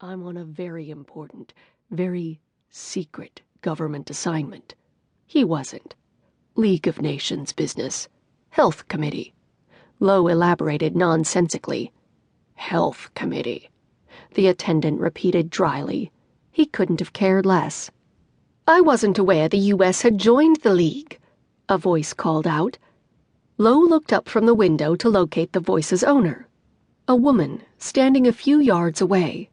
I'm on a very important, very secret government assignment. He wasn't. League of Nations business. Health Committee. Lowe elaborated nonsensically. Health Committee. The attendant repeated dryly. He couldn't have cared less. I wasn't aware the U.S. had joined the League, a voice called out. Lowe looked up from the window to locate the voice's owner. A woman, standing a few yards away.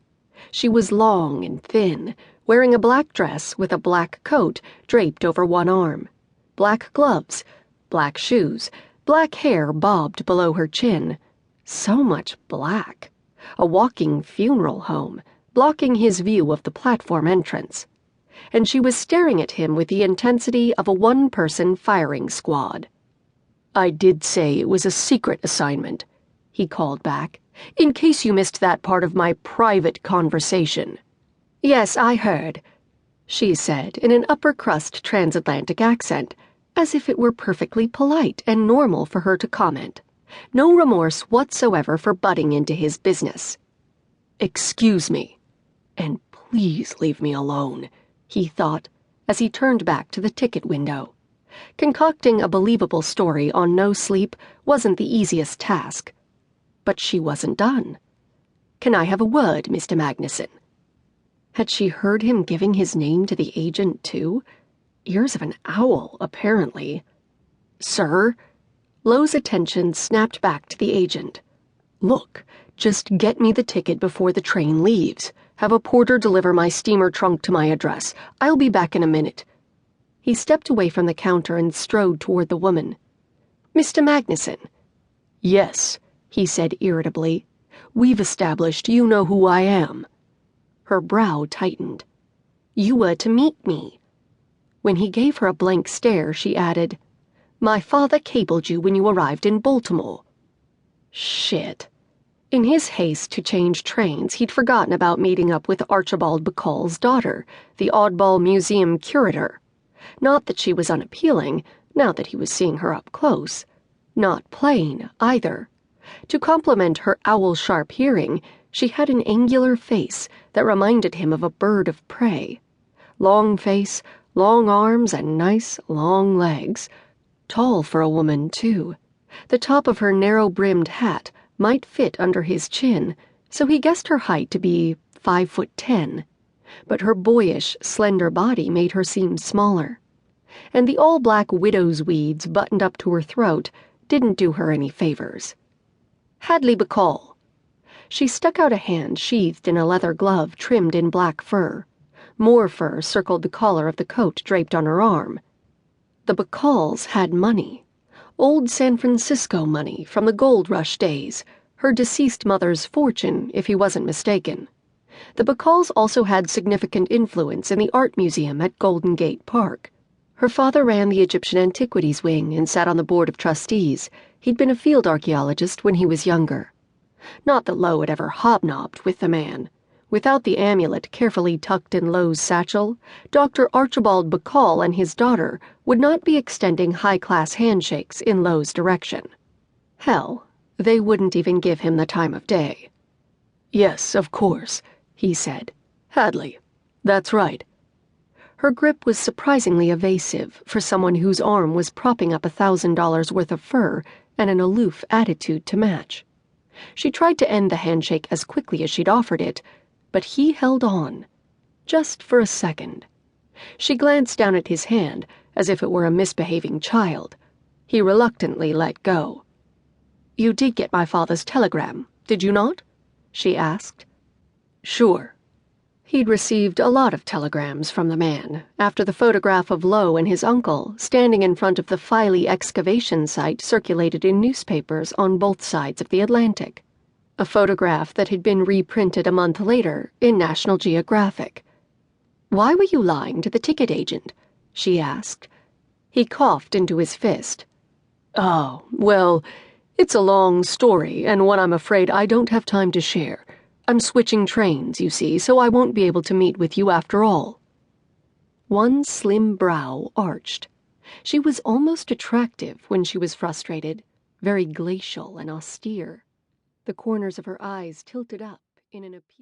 She was long and thin, wearing a black dress with a black coat draped over one arm, black gloves, black shoes, black hair bobbed below her chin. So much black. A walking funeral home, blocking his view of the platform entrance. And she was staring at him with the intensity of a one-person firing squad. I did say it was a secret assignment, he called back, in case you missed that part of my private conversation. Yes, I heard, she said in an upper-crust transatlantic accent, as if it were perfectly polite and normal for her to comment. No remorse whatsoever for butting into his business. Excuse me, and please leave me alone, he thought, as he turned back to the ticket window. Concocting a believable story on no sleep wasn't the easiest task. But she wasn't done. Can I have a word, Mr. Magnusson? Had she heard him giving his name to the agent, too? Ears of an owl, apparently. Sir? Lowe's attention snapped back to the agent. Look, just get me the ticket before the train leaves. Have a porter deliver my steamer trunk to my address. I'll be back in a minute. He stepped away from the counter and strode toward the woman. Mr. Magnusson. Yes, he said irritably. We've established you know who I am. Her brow tightened. You were to meet me. When he gave her a blank stare, she added, My father cabled you when you arrived in Baltimore. Shit. In his haste to change trains, he'd forgotten about meeting up with Archibald Bacall's daughter, the oddball museum curator. Not that she was unappealing, now that he was seeing her up close. Not plain, either. To complement her owl-sharp hearing, she had an angular face that reminded him of a bird of prey. Long face, long arms, and nice, long legs. Tall for a woman, too. The top of her narrow-brimmed hat might fit under his chin, so he guessed her height to be 5'10". But her boyish, slender body made her seem smaller. And the all-black widow's weeds buttoned up to her throat didn't do her any favors. Hadley Bacall. She stuck out a hand sheathed in a leather glove trimmed in black fur. More fur circled the collar of the coat draped on her arm. The Bacalls had money. Old San Francisco money from the gold rush days, her deceased mother's fortune, if he wasn't mistaken. The Bacalls also had significant influence in the art museum at Golden Gate Park. Her father ran the Egyptian Antiquities Wing and sat on the board of trustees. He'd been a field archaeologist when he was younger. Not that Lowe had ever hobnobbed with the man. Without the amulet carefully tucked in Lowe's satchel, Dr. Archibald Bacall and his daughter would not be extending high-class handshakes in Lowe's direction. Hell, they wouldn't even give him the time of day. Yes, of course, he said. Hadley. That's right. Her grip was surprisingly evasive for someone whose arm was propping up $1,000 worth of fur and an aloof attitude to match. She tried to end the handshake as quickly as she'd offered it, but he held on. Just for a second. She glanced down at his hand as if it were a misbehaving child. He reluctantly let go. You did get my father's telegram, did you not? She asked. Sure. He'd received a lot of telegrams from the man after the photograph of Lowe and his uncle standing in front of the Filey excavation site circulated in newspapers on both sides of the Atlantic. A photograph that had been reprinted a month later in National Geographic. Why were you lying to the ticket agent? She asked. He coughed into his fist. Oh, well, it's a long story and one I'm afraid I don't have time to share. I'm switching trains, you see, so I won't be able to meet with you after all. One slim brow arched. She was almost attractive when she was frustrated, very glacial and austere. The corners of her eyes tilted up in an appeal.